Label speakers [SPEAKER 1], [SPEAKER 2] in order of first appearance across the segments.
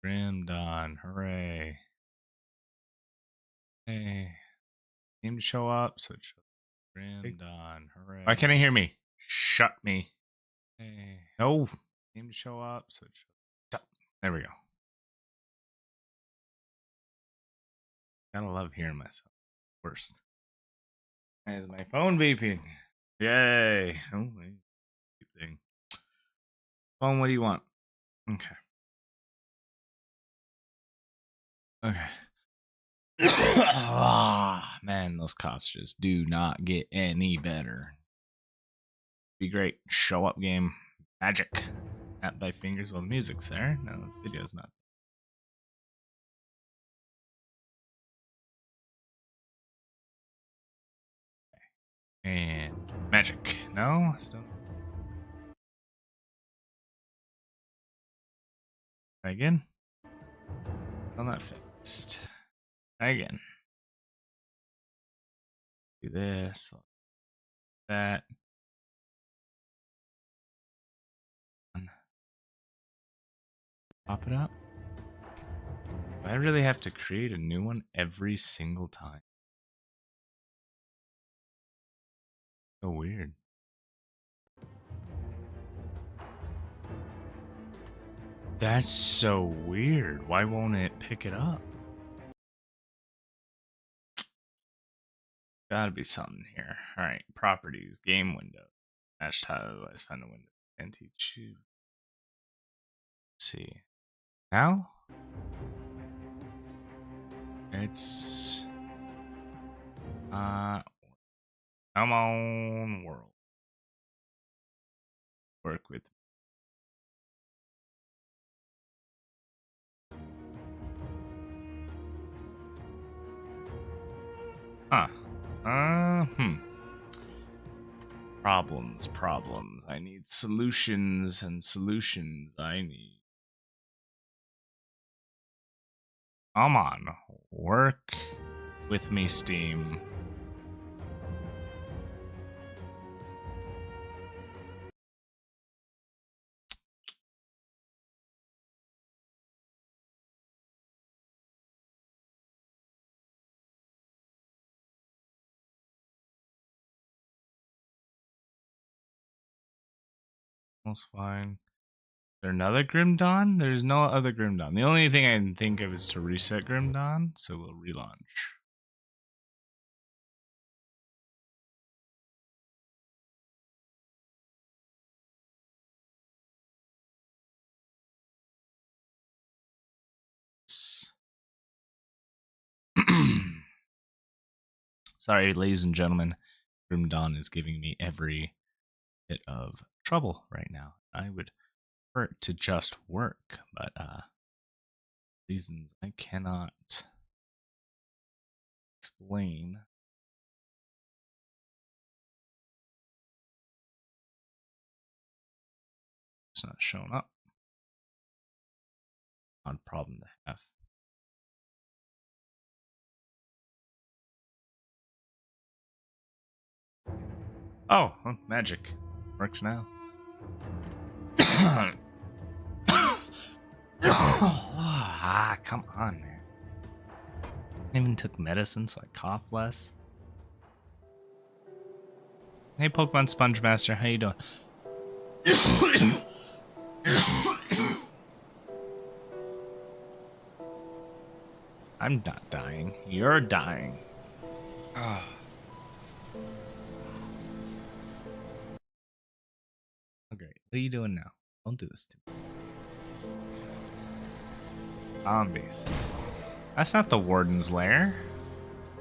[SPEAKER 1] Grim Dawn. Hooray. Hey. Name to show up. So it shows Grim Dawn. Hooray. Why can't I hear me? Shut me. Hey. No. Name to show up. So it shows. Shut. There we go. Gotta love hearing myself. Worst. Is my phone beeping? Yay. Oh, thing. Phone, what do you want? Okay. Okay. Ah, man, those cops just do not get any better. Be great. Show up game. Magic. Tap thy fingers while the music's there. No, the video's not. Okay. And magic. No? Still. Try again. Still not fixed. Try again. Do this. That. Pop it up. Do I really have to create a new one every single time? So weird. That's so weird. Why won't it pick it up? Gotta be something here. Alright, properties, game window. Match tile, otherwise find the window. Anti-choose. Let's see. Now? It's come on, world. Work with me. Huh. Problems. I need solutions, and solutions I need. Come on. Work with me, Steam. Almost fine. Is there another Grim Dawn? There's no other Grim Dawn. The only thing I can think of is to reset Grim Dawn, so we'll relaunch. Sorry, ladies and gentlemen. Grim Dawn is giving me every bit of trouble right now. I would prefer it to just work, but reasons I cannot explain. It's not showing up. Odd problem to have. Oh, magic. Works now. Come on, man. I even took medicine, so I cough less. Hey, Pokemon Sponge Master, how you doing? I'm not dying. You're dying. Oh. Oh, great. What are you doing now? Don't do this to me. Zombies. That's not the Warden's lair.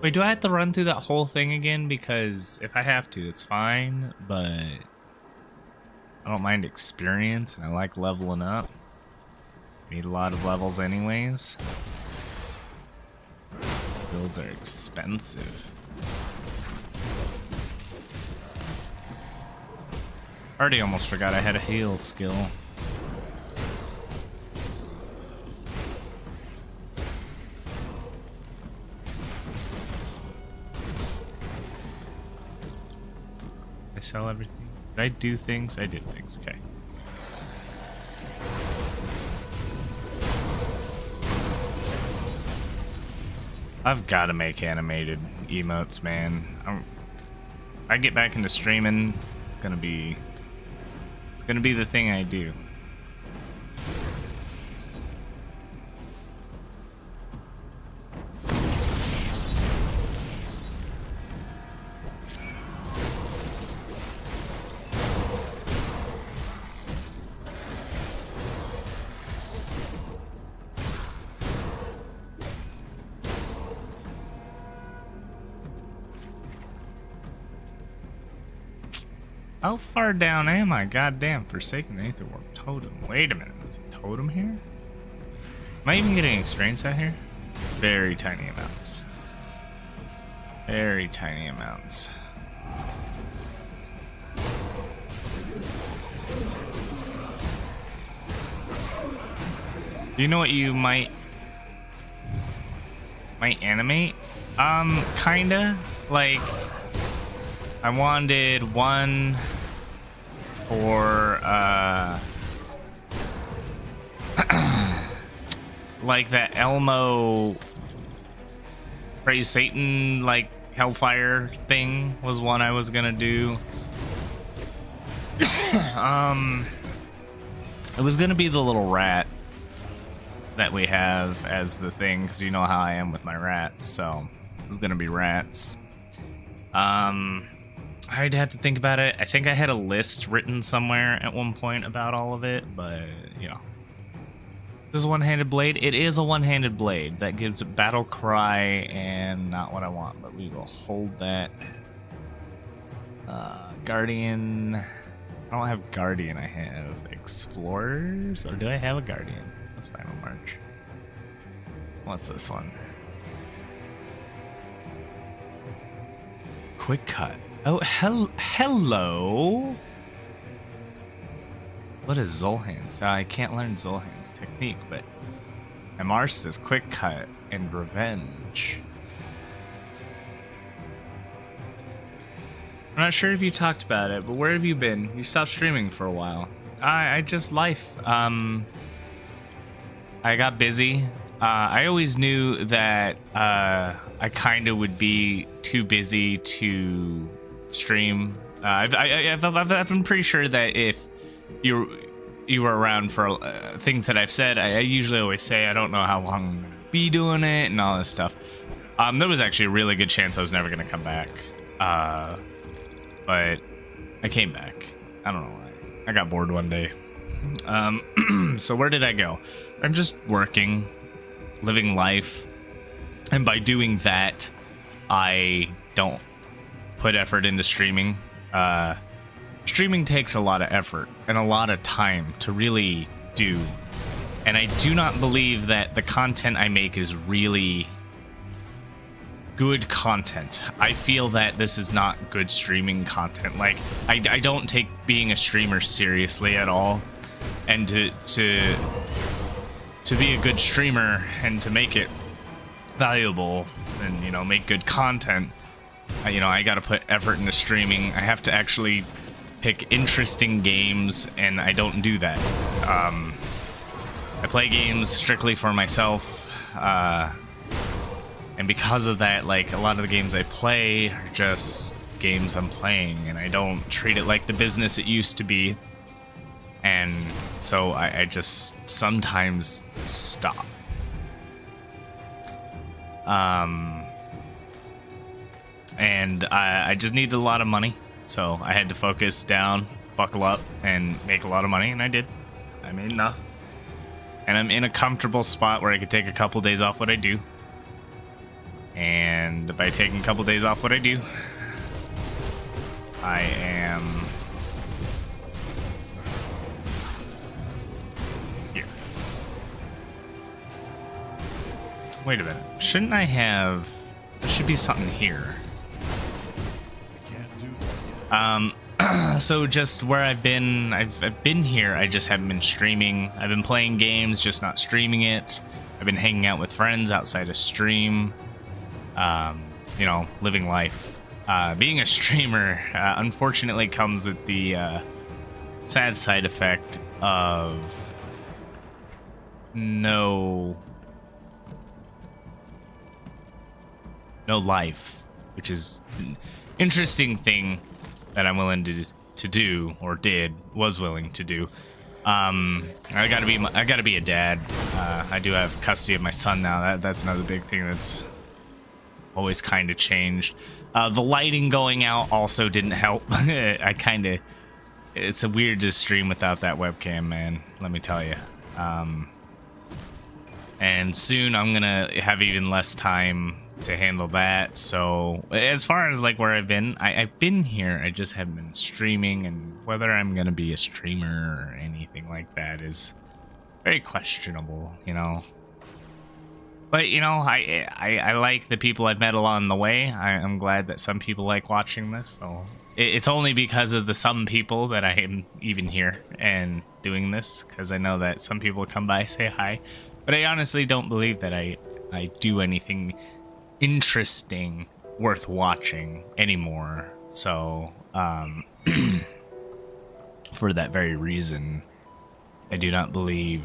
[SPEAKER 1] Wait, do I have to run through that whole thing again? Because if I have to, it's fine, but I don't mind experience, and I like leveling up. Need a lot of levels anyways. Builds are expensive. Already almost forgot I had a heal skill. I sell everything. Did I do things? I did things. Okay. I've got to make animated emotes, man. I get back into streaming, it's gonna be the thing I do. How far down am I? Goddamn, Forsaken Aetherwarp Totem. Wait a minute, is a totem here? Am I even getting experience out here? Very tiny amounts. Very tiny amounts. Do you know what you might animate? Kinda. Like, I wanted one for, like that Elmo Praise Satan, like, Hellfire thing was one I was gonna do. It was gonna be the little rat that we have as the thing, because you know how I am with my rats, so it was gonna be rats. I'd have to think about it. I think I had a list written somewhere at one point about all of it, but, you know. This is a one-handed blade. It is a one-handed blade. That gives it battle cry and not what I want, but we will hold that. Guardian. I don't have Guardian. I have Explorers. Or do I have a Guardian? That's Final March. What's this one? Quick cut. Oh, hello. What is Zulhan's? I can't learn Zulhan's technique, but Mars is quick cut and revenge. I'm not sure if you talked about it, but where have you been? You stopped streaming for a while. I just life. I got busy. I always knew that I kind of would be too busy to stream. I've been pretty sure that if you were around for things that I've said, I usually always say I don't know how long I'm gonna be doing it and all this stuff. There was actually a really good chance I was never gonna come back, but I came back. I don't know why. I got bored one day. So where did I go? I'm just working, living life, and by doing that, I don't put effort into streaming. Streaming takes a lot of effort and a lot of time to really do, and I do not believe that the content I make is really good content. I feel that this is not good streaming content. Like, I don't take being a streamer seriously at all, and to be a good streamer and to make it valuable and, you know, make good content, you know, I gotta put effort into streaming. I have to actually pick interesting games, and I don't do that. I play games strictly for myself, and because of that, like, a lot of the games I play are just games I'm playing, and I don't treat it like the business it used to be. And so I just sometimes stop. And I just needed a lot of money, so I had to focus down, buckle up, and make a lot of money, and I did. I made enough. And I'm in a comfortable spot where I could take a couple days off what I do. And by taking a couple days off what I do, I am here. Wait a minute. Shouldn't I have... There should be something here. So just where I've been, I've been here, I just haven't been streaming. I've been playing games, just not streaming it. I've been hanging out with friends outside of stream. You know, living life. Being a streamer, unfortunately, comes with the sad side effect of no life, which is an interesting thing that I'm willing to do, or was willing to do. I gotta be a dad. I do have custody of my son now. That's another big thing that's always kind of changed. The lighting going out also didn't help. It's a weird to stream without that webcam, man. Let me tell you. And soon I'm gonna have even less time to handle that. So as far as like where I've been here. I just haven't been streaming, and whether I'm gonna be a streamer or anything like that is very questionable, you know. But you know, I like the people I've met along the way. I'm glad that some people like watching this. So it's only because of the some people that I am even here and doing this, because I know that some people come by, say hi, but I honestly don't believe that I do anything interesting worth watching anymore. So for that very reason, I do not believe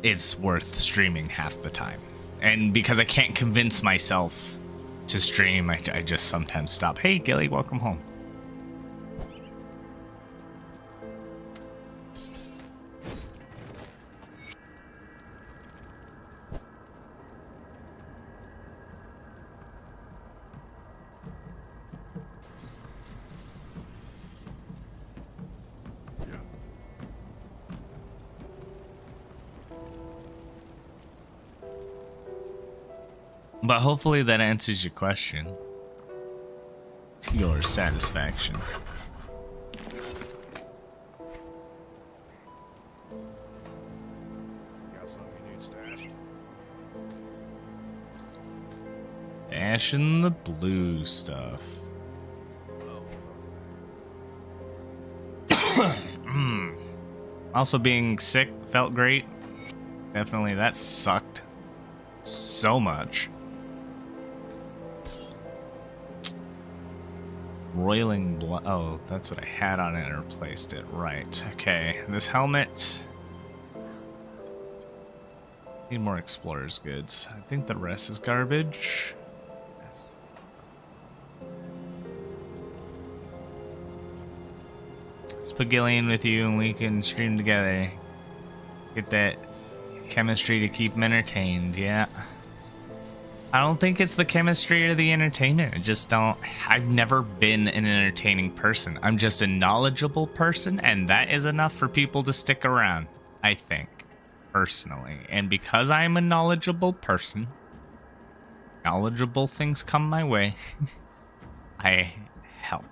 [SPEAKER 1] it's worth streaming half the time. And because I can't convince myself to stream, I just sometimes stop. Hey Gilly, welcome home. But hopefully that answers your question. To your satisfaction.
[SPEAKER 2] Got something you need stashed?
[SPEAKER 1] Dashing the blue stuff. Also being sick felt great. Definitely that sucked so much. Roiling blood. Oh, that's what I had on it and replaced it. Right. Okay. This helmet. Need more explorer's goods. I think the rest is garbage. Yes. Let's put Gillian with you and we can stream together. Get that chemistry to keep them entertained. Yeah. I don't think it's the chemistry or the entertainment. I just don't. I've never been an entertaining person. I'm just a knowledgeable person, and that is enough for people to stick around, I think, personally. And because I'm a knowledgeable person, knowledgeable things come my way. I help.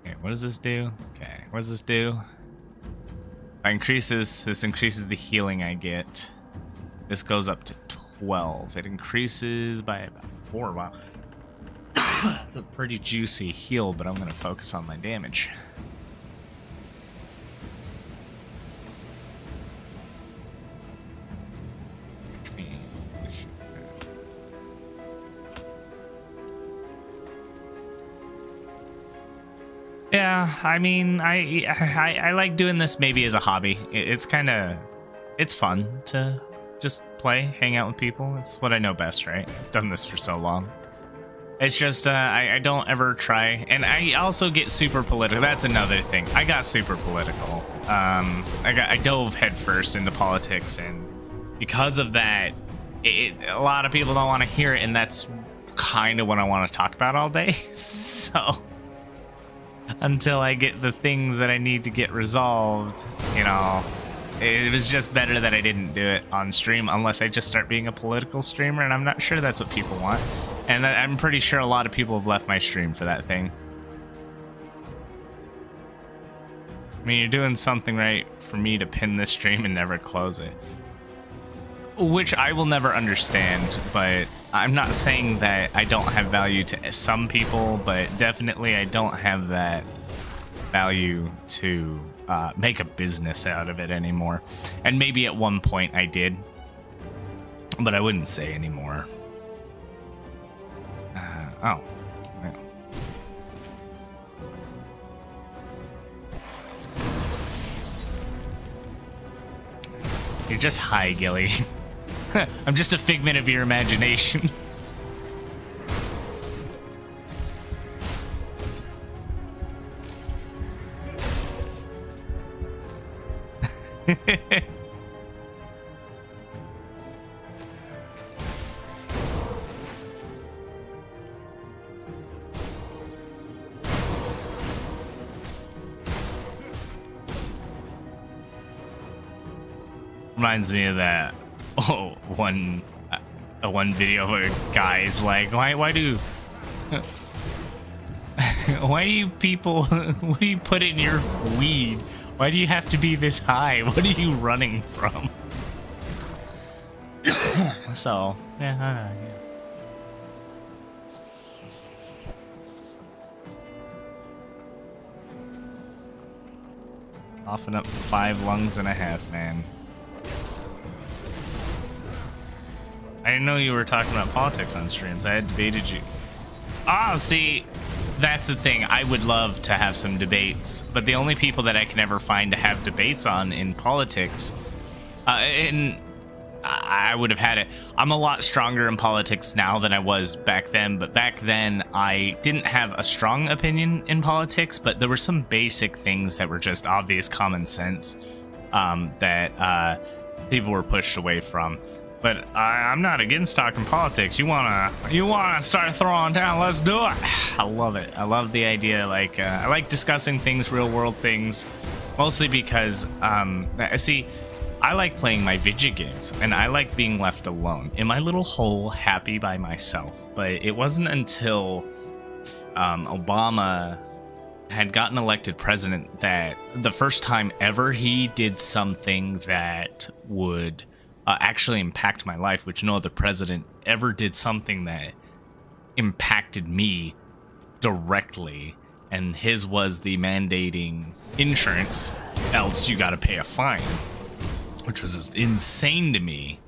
[SPEAKER 1] Okay, what does this do? Okay, what does this do? This increases the healing I get. This goes up to 12. It increases by about 4. Wow. That's a pretty juicy heal, but I'm going to focus on my damage. Yeah, I mean, I like doing this maybe as a hobby. It's fun to just play, hang out with people. It's what I know best, right? I've done this for so long. It's just, I don't ever try. And I also get super political. That's another thing. I got super political. I dove headfirst into politics, and because of that, a lot of people don't want to hear it, and that's kind of what I want to talk about all day. So until I get the things that I need to get resolved, you know, it was just better that I didn't do it on stream unless I just start being a political streamer, and I'm not sure that's what people want. And I'm pretty sure a lot of people have left my stream for that thing. I mean, you're doing something right for me to pin this stream and never close it. Which I will never understand, but I'm not saying that I don't have value to some people, but definitely I don't have that value to make a business out of it anymore. And maybe at one point I did, but I wouldn't say anymore. Oh. Yeah. You're just high, Gilly. I'm just a figment of your imagination. Reminds me of that one video of a guy's like, why do why do you people what do you put in your weed? Why do you have to be this high? What are you running from? So yeah. Coughing up 5 lungs and a half, man. I didn't know you were talking about politics on streams. I had debated you. Ah, see, that's the thing. I would love to have some debates, but the only people that I can ever find to have debates on in politics, and I would have had it. I'm a lot stronger in politics now than I was back then, but back then I didn't have a strong opinion in politics, but there were some basic things that were just obvious common sense that people were pushed away from. But I'm not against talking politics. You wanna start throwing down? Let's do it. I love it. I love the idea. Like I like discussing things, real world things, mostly because see, I like playing my video games and I like being left alone in my little hole, happy by myself. But it wasn't until Obama had gotten elected president that the first time ever he did something that would actually impact my life, which no other president ever did something that impacted me directly, and his was the mandating insurance, else you gotta pay a fine, which was just insane to me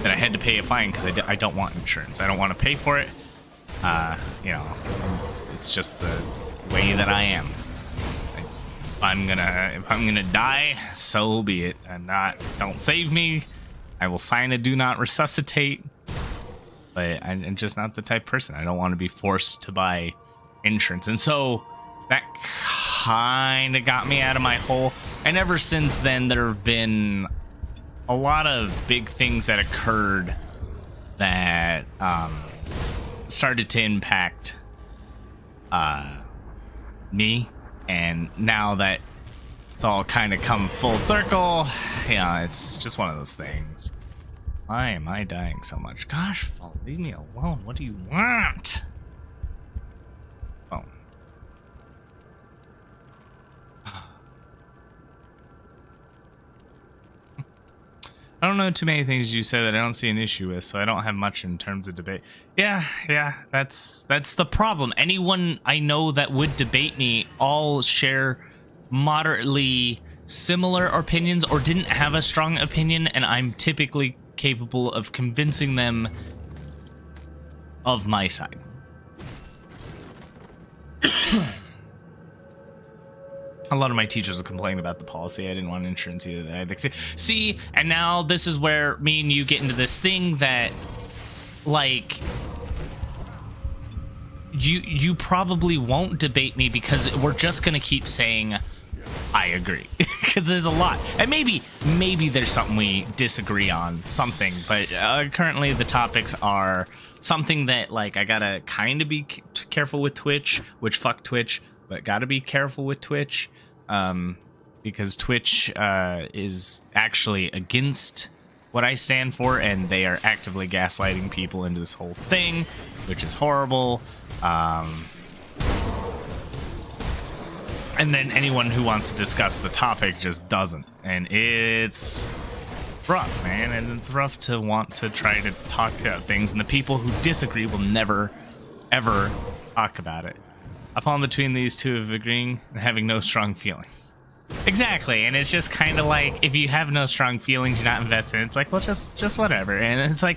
[SPEAKER 1] that I had to pay a fine because I don't want insurance. I don't want to pay for it. You know, it's just the way that I am. If I'm gonna die, so be it. Don't save me. I will sign a do not resuscitate, but I'm just not the type of person. I don't want to be forced to buy insurance. And so that kind of got me out of my hole. And ever since then, there have been a lot of big things that occurred that started to impact me. And now that it's all kind of come full circle, yeah, it's just one of those things. Why am I dying so much? Gosh, leave me alone. What do you want? Oh. I don't know too many things you said that I don't see an issue with, so I don't have much in terms of debate. Yeah, that's the problem. Anyone I know that would debate me all share moderately similar opinions or didn't have a strong opinion, and I'm typically capable of convincing them of my side. A lot of my teachers were complaining about the policy. I didn't want insurance either. See, and now this is where me and you get into this thing that, like, you probably won't debate me because we're just gonna keep saying I agree, because there's a lot, and maybe there's something we disagree on, something, but currently the topics are something that, like, I gotta kind of be careful with Twitch, which fuck Twitch, but gotta be careful with Twitch, because Twitch is actually against what I stand for, and they are actively gaslighting people into this whole thing, which is horrible. And then anyone who wants to discuss the topic just doesn't, and it's rough, man, and it's rough to want to try to talk about things, and the people who disagree will never, ever talk about it. I fall in between these two of agreeing and having no strong feelings. Exactly, and it's just kind of like, if you have no strong feelings, you're not invested. It's like, well, just whatever, and it's like,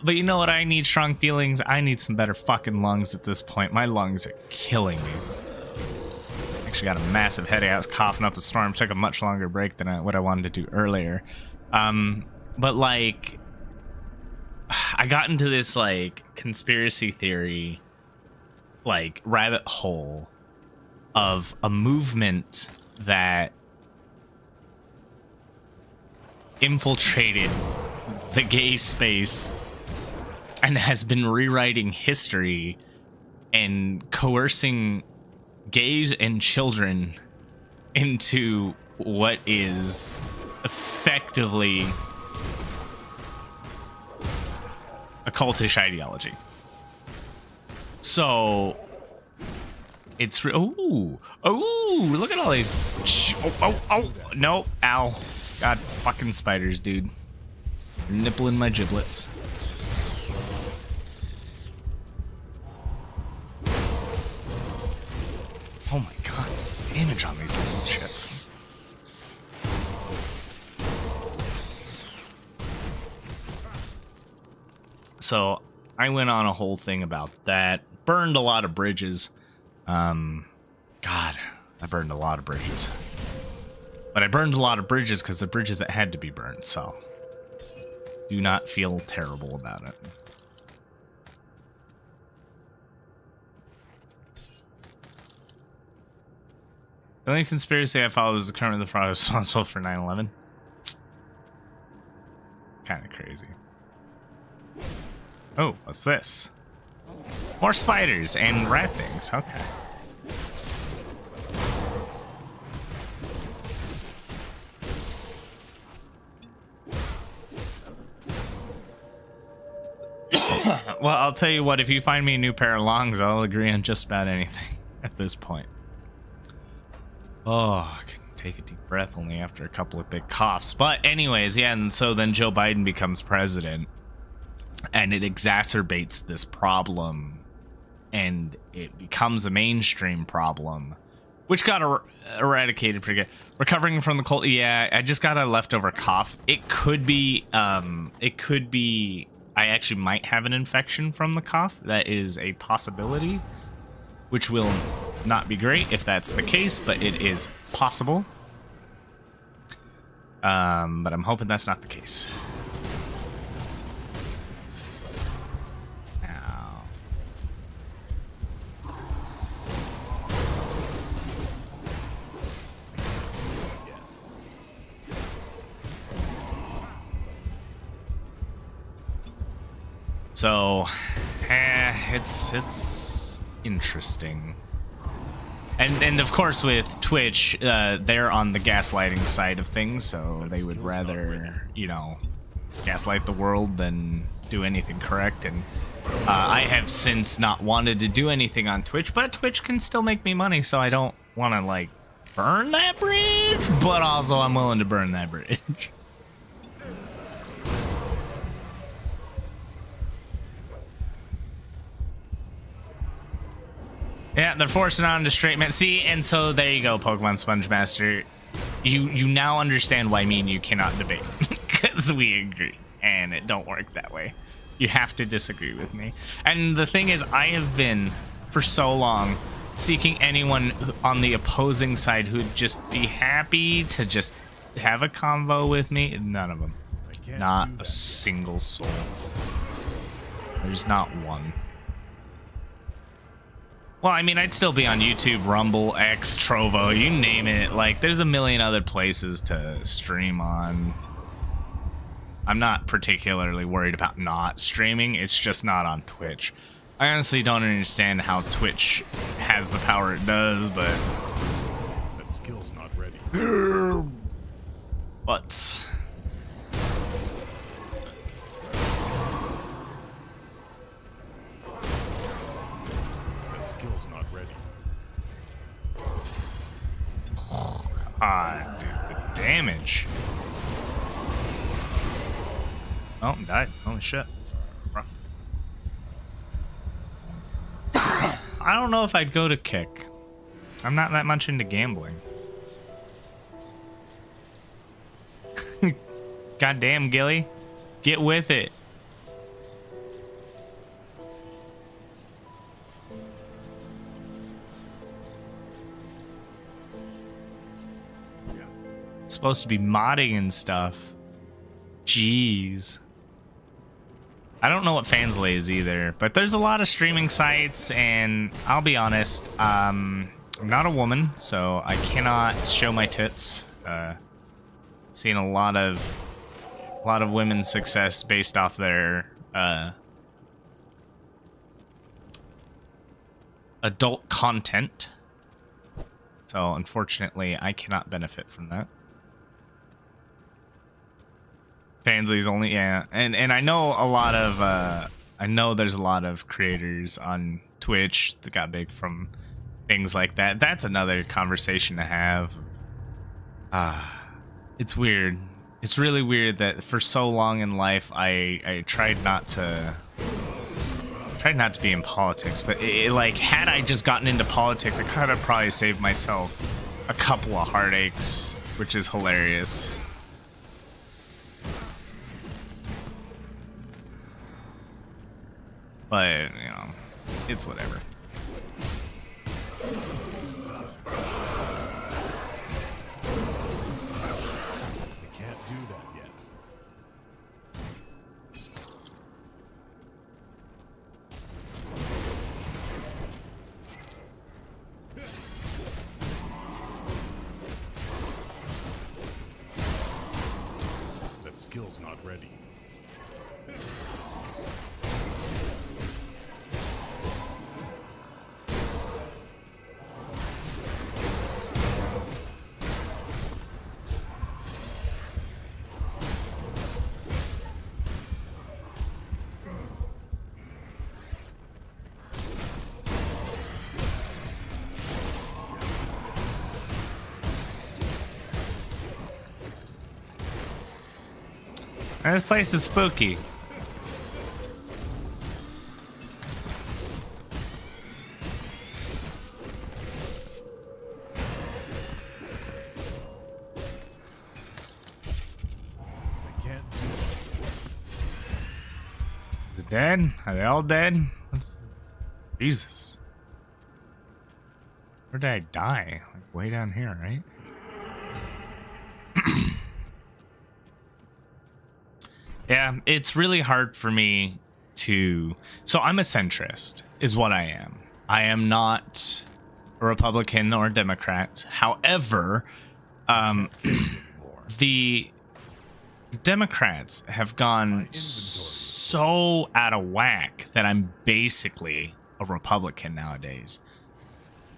[SPEAKER 1] But you know what? I need strong feelings. I need some better fucking lungs at this point. My lungs are killing me. I Actually got a massive headache. I was coughing up a storm. Took a much longer break than what I wanted to do earlier. But like, I got into this like conspiracy theory, like rabbit hole of a movement that infiltrated the gay space and has been rewriting history and coercing gays and children into what is effectively a cultish ideology. So it's oh, look at all these. Oh, no, ow. God, fucking spiders, dude. Nippling my giblets. Oh my god, damage on these little shits. So I went on a whole thing about that. Burned a lot of bridges. God, I burned a lot of bridges. But I burned a lot of bridges because the bridges that had to be burned, so do not feel terrible about it. The only conspiracy I followed was the current of the fraud responsible for 9/11. Kind of crazy. Oh, what's this? More spiders and rat things. Okay. Well, I'll tell you what, if you find me a new pair of longs, I'll agree on just about anything at this point. Oh, I can take a deep breath only after a couple of big coughs. But anyways, yeah, and so then Joe Biden becomes president, and it exacerbates this problem, and it becomes a mainstream problem, which got eradicated pretty good. Recovering from the cold, yeah, I just got a leftover cough. It could be, I actually might have an infection from the cough. That is a possibility, which will not be great if that's the case, but it is possible. But I'm hoping that's not the case. Now. So, it's interesting. And of course with Twitch, they're on the gaslighting side of things, so they would rather, you know, gaslight the world than do anything correct. And I have since not wanted to do anything on Twitch, but Twitch can still make me money, so I don't want to, like, burn that bridge, but also I'm willing to burn that bridge. Yeah, they're forcing on to straight man. See, and so there you go, Pokemon Sponge Master. You now understand why me and you cannot debate, because we agree, and it don't work that way. You have to disagree with me. And the thing is, I have been for so long seeking anyone on the opposing side who'd just be happy to just have a convo with me. None of them. Not a single soul. There's not one. Well, I mean, I'd still be on YouTube, Rumble, X, Trovo, you name it. Like, there's a million other places to stream on. I'm not particularly worried about not streaming. It's just not on Twitch. I honestly don't understand how Twitch has the power it does, but...
[SPEAKER 2] That skill's not ready.
[SPEAKER 1] But... Ah, dude, the damage. Oh, died. Holy shit. Rough. I don't know if I'd go to kick. I'm not that much into gambling. Goddamn, Gilly. Get with it. supposed to be modding and stuff. Jeez. I don't know what Fansly is either, but there's a lot of streaming sites, and I'll be honest, I'm not a woman, so I cannot show my tits. Seen a lot of women's success based off their adult content. So unfortunately, I cannot benefit from that. Fansly's only, yeah, and I know a lot of I know there's a lot of creators on Twitch that got big from things like that. That's another conversation to have. It's weird. It's really weird that for so long in life I tried not to be in politics, but like, had I just gotten into politics, I could have probably saved myself a couple of heartaches, which is hilarious. But, you know, it's whatever.
[SPEAKER 2] I can't do that yet. That skill's not ready.
[SPEAKER 1] This place is spooky.
[SPEAKER 2] I can't do that.
[SPEAKER 1] Is it dead? Are they all dead? Jesus. Where did I die? Like way down here, right? Yeah, it's really hard for me to... So I'm a centrist, is what I am. I am not a Republican or a Democrat. However, the Democrats have gone so out of whack that I'm basically a Republican nowadays.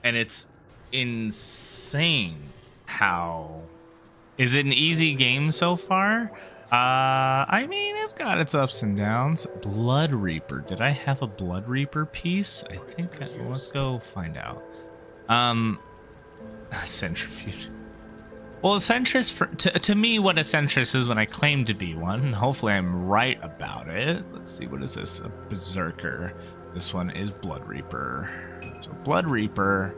[SPEAKER 1] And it's insane how... Is it an easy game so far? I mean, it's got its ups and downs. Blood Reaper. Did I have a Blood Reaper piece? I think let's go find out. Centrifuge. Well, a centrist, to me, what a centrist is when I claim to be one. Hopefully I'm right about it. Let's see, what is this? A Berserker. This one is Blood Reaper. So Blood Reaper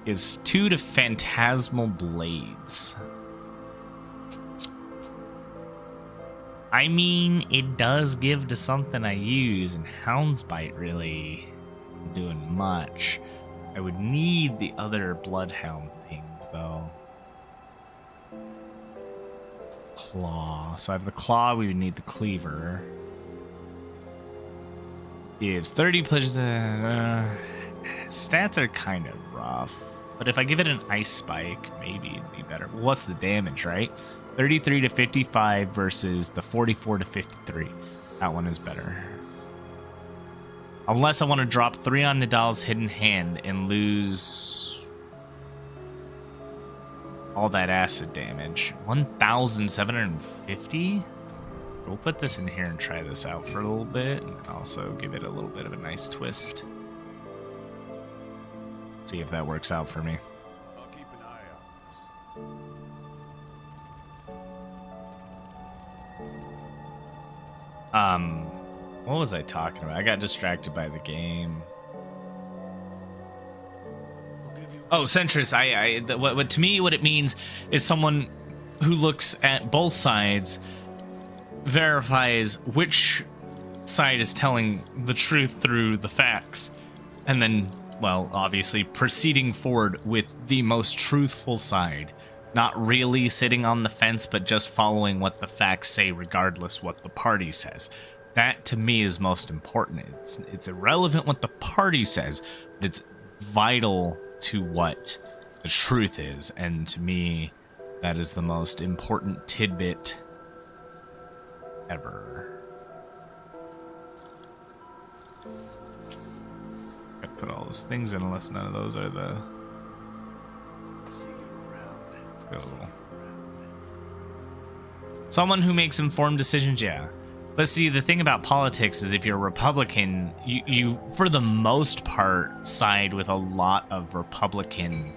[SPEAKER 1] gives 2 to Phantasmal Blades. I mean, it does give to something I use, and Hound's Bite really isn't doing much. I would need the other Bloodhound things, though. Claw. So I have the Claw, we would need the Cleaver. Gives 30 plus... stats are kind of rough. But if I give it an Ice Spike, maybe it'd be better. Well, what's the damage, right? 33 to 55 versus the 44 to 53. That one is better. Unless I want to drop 3 on Nidal's Hidden Hand and lose all that acid damage. 1,750? We'll put this in here and try this out for a little bit, and also give it a little bit of a nice twist. See if that works out for me.
[SPEAKER 2] I'll keep an eye on this.
[SPEAKER 1] What was I talking about? I got distracted by the game. Oh, centrist. What to me, what it means is someone who looks at both sides, verifies which side is telling the truth through the facts, and then well, obviously proceeding forward with the most truthful side. Not really sitting on the fence, but just following what the facts say, regardless what the party says. That, to me, is most important. It's irrelevant what the party says, but it's vital to what the truth is. And to me, that is the most important tidbit ever. I put all those things in unless none of those are the... Let's go. Someone who makes informed decisions, yeah. But see, the thing about politics is if you're a Republican, you for the most part, side with a lot of Republican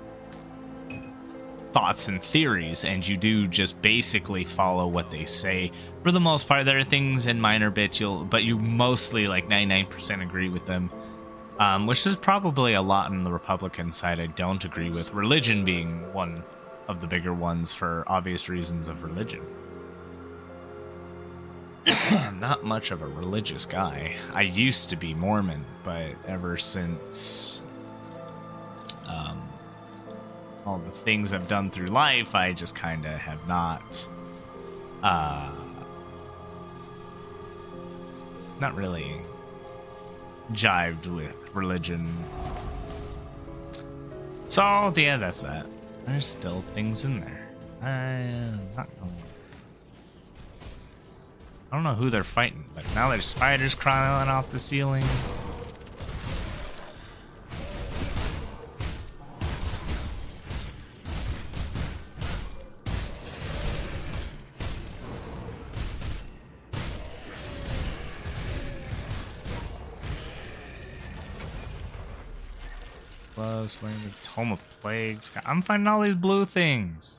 [SPEAKER 1] thoughts and theories, and you do just basically follow what they say. For the most part, there are things in minor bits but you mostly, like 99%, agree with them. Which is probably a lot on the Republican side I don't agree with. Religion being one of the bigger ones for obvious reasons of religion. I'm not much of a religious guy. I used to be Mormon, but ever since all the things I've done through life, I just kind of have not really jived with religion. So yeah, that's that. There's still things in there. I don't know who they're fighting, but now there's spiders crawling off the ceilings. Close, flame, tome of plagues. I'm finding all these blue things.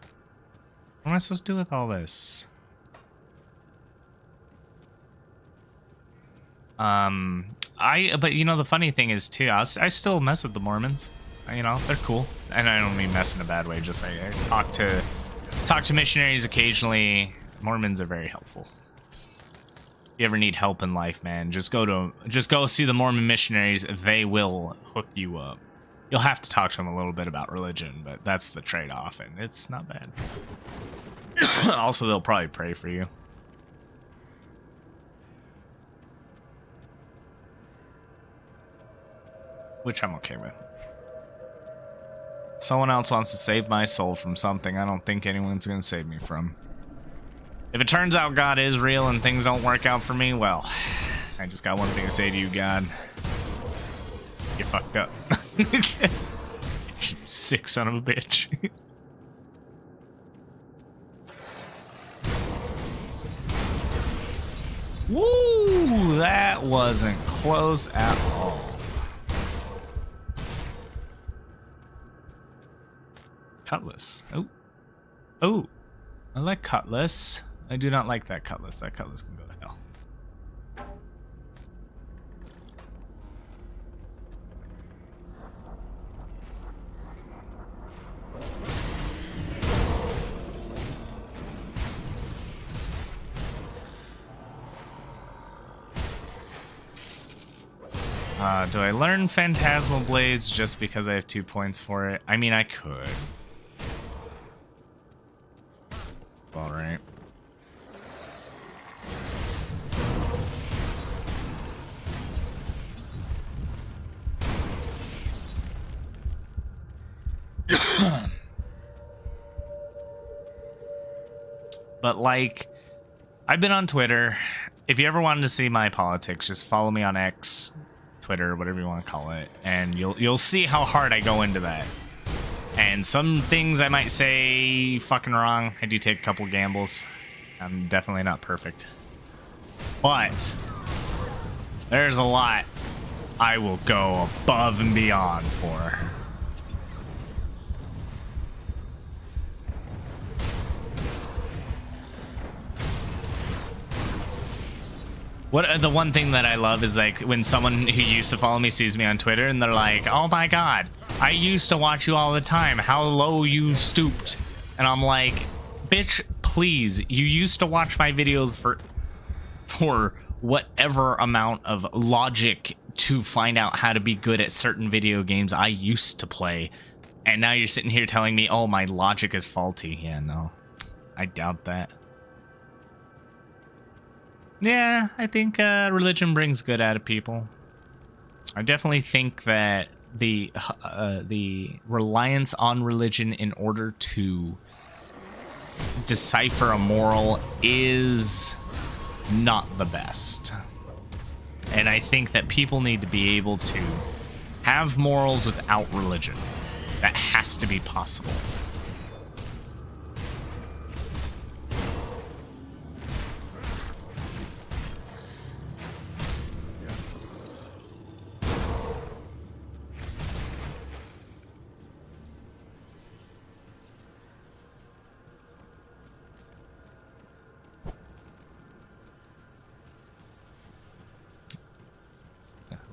[SPEAKER 1] What am I supposed to do with all this? But you know, the funny thing is too, I still mess with the Mormons. You know, they're cool, and I don't mean mess in a bad way. Just I talk to missionaries occasionally. Mormons are very helpful. If you ever need help in life, man, just go see the Mormon missionaries. They will hook you up. You'll have to talk to them a little bit about religion, but that's the trade-off, and it's not bad. Also, they'll probably pray for you. Which I'm okay with. Someone else wants to save my soul from something I don't think anyone's going to save me from. If it turns out God is real and things don't work out for me, well, I just got one thing to say to you, God. You fucked up. You sick son of a bitch. Woo! That wasn't close at all. Cutlass. Oh. Oh. I like cutlass. I do not like that cutlass. That cutlass can go to hell. Do I learn Phantasmal Blades just because I have 2 points for it? I mean, I could. All right. But like, I've been on Twitter. If you ever wanted to see my politics, just follow me on X, Twitter, whatever you want to call it, and you'll see how hard I go into that. And some things I might say fucking wrong. I do take a couple gambles. I'm definitely not perfect. But there's a lot I will go above and beyond for. The one thing that I love is like when someone who used to follow me sees me on Twitter and they're like, "Oh my god, I used to watch you all the time. How low you stooped." And I'm like, "Bitch, please. You used to watch my videos for whatever amount of logic to find out how to be good at certain video games I used to play. And now you're sitting here telling me, oh, my logic is faulty. Yeah, no, I doubt that. Yeah, I think religion brings good out of people. I definitely think that the reliance on religion in order to decipher a moral is not the best. And I think that people need to be able to have morals without religion. That has to be possible.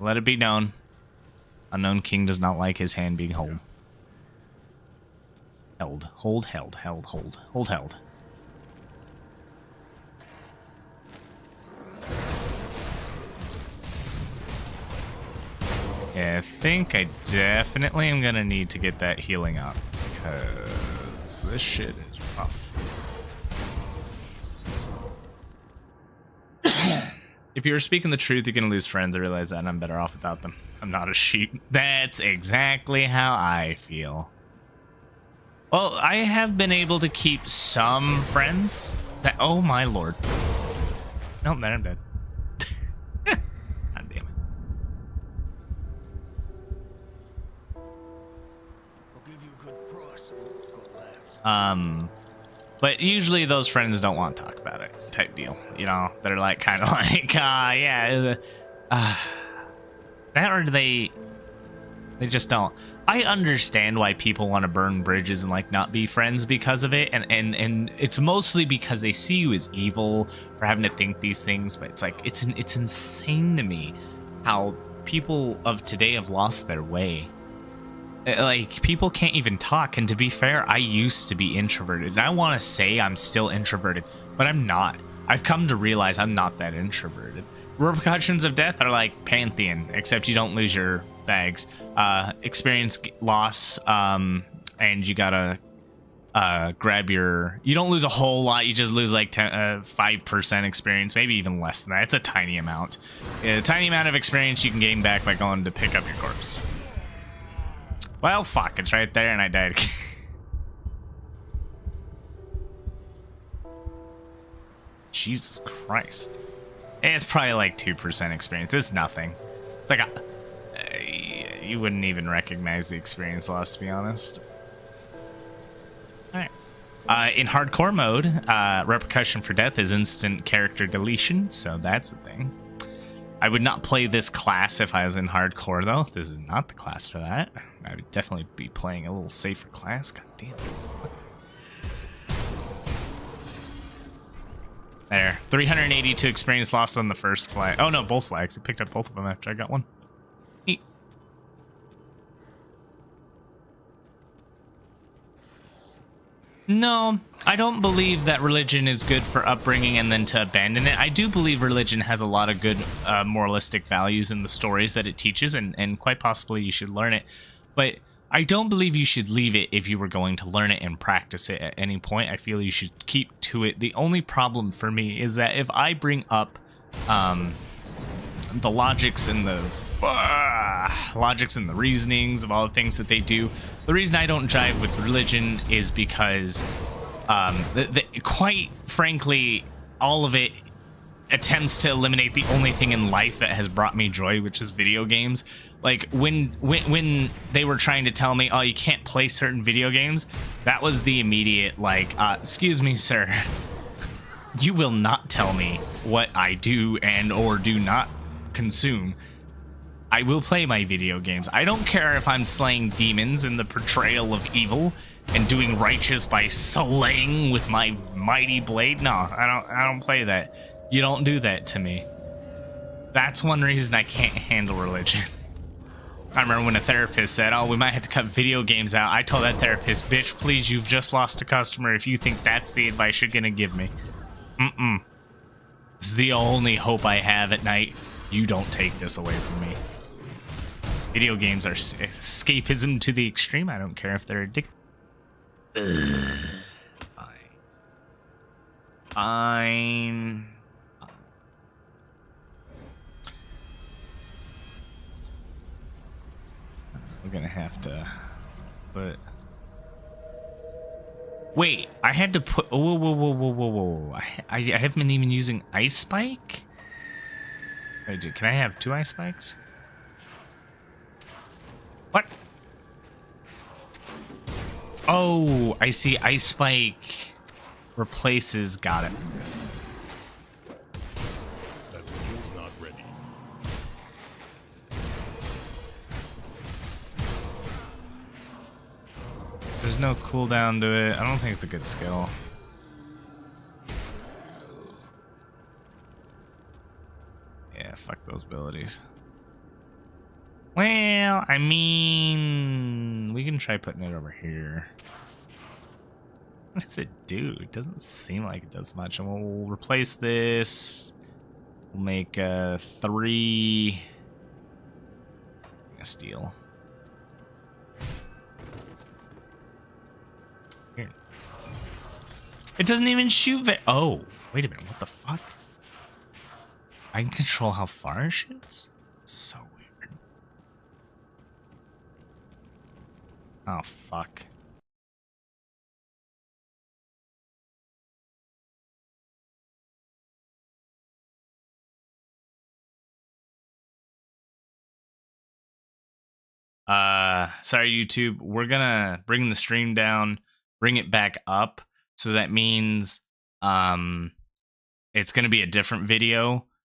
[SPEAKER 1] Let it be known. Unknown King does not like his hand being held. Hold. Yeah, I think I definitely am gonna need to get that healing up, because this shit is rough. If you're speaking the truth, you're gonna lose friends. I realize that, and I'm better off without them. I'm not a sheep. That's exactly how I feel. Well, I have been able to keep some friends that... Oh, my lord. Nope, man, I'm dead. God damn it.
[SPEAKER 3] I'll give you a good price. Go left.
[SPEAKER 1] But usually those friends don't want to talk about it, type deal. You know, they're like, kind of like, yeah, that, or they just don't. I understand why people want to burn bridges and like not be friends because of it, and it's mostly because they see you as evil for having to think these things. But it's like it's insane to me how people of today have lost their way. Like, people can't even talk, and to be fair, I used to be introverted, and I want to say I'm still introverted, but I'm not. I've come to realize I'm not that introverted. Repercussions of death are like Pantheon, except you don't lose your bags. Experience loss, and you gotta grab your... You don't lose a whole lot, you just lose like 5% experience, maybe even less than that. It's a tiny amount. A tiny amount of experience you can gain back by going to pick up your corpse. Well, fuck, it's right there, and I died. Jesus Christ. It's probably like 2% experience. It's nothing. It's like you wouldn't even recognize the experience loss, to be honest. Alright. In hardcore mode, repercussion for death is instant character deletion, so that's a thing. I would not play this class if I was in hardcore, though. This is not the class for that. I would definitely be playing a little safer class. God damn. There. 382 experience lost on the first flag. Oh, no, both flags. I picked up both of them after I got one. Neat. No, I don't believe that religion is good for upbringing and then to abandon it. I do believe religion has a lot of good moralistic values in the stories that it teaches, and quite possibly you should learn it. But I don't believe you should leave it if you were going to learn it and practice it at any point. I feel you should keep to it. The only problem for me is that if I bring up the logics and the reasonings of all the things that they do, the reason I don't jive with religion is because quite frankly, all of it attempts to eliminate the only thing in life that has brought me joy, which is video games. Like when they were trying to tell me, oh, you can't play certain video games, that was the immediate like, excuse me, sir, you will not tell me what I do and or do not consume. I will play my video games. I don't care if I'm slaying demons in the portrayal of evil and doing righteous by slaying with my mighty blade. No, I don't play that. You don't do that to me. That's one reason I can't handle religion. I remember when a therapist said, oh, we might have to cut video games out. I told that therapist, bitch, please, you've just lost a customer if you think that's the advice you're gonna give me. This is the only hope I have at night. You don't take this away from me. Video games are escapism to the extreme. I don't care if they're addictive. Fine. Fine. We're gonna have to put... Wait, I had to put... Whoa, whoa, whoa, whoa, whoa, whoa. I haven't been even using Ice Spike? Wait, can I have 2 Ice Spikes? What? Oh, I see. Ice Spike replaces... Got it.
[SPEAKER 2] That skill's not ready.
[SPEAKER 1] There's no cooldown to it. I don't think it's a good skill. Yeah, fuck those abilities. Well, I mean, we can try putting it over here. What does it do? It doesn't seem like it does much. And we'll replace this. We'll make 3 a steel. Here. It doesn't even shoot. Oh, wait a minute. What the fuck? I can control how far it shoots? So weird. Oh, fuck. Sorry, YouTube. We're gonna bring the stream down, bring it back up. So that means, it's gonna be a different video.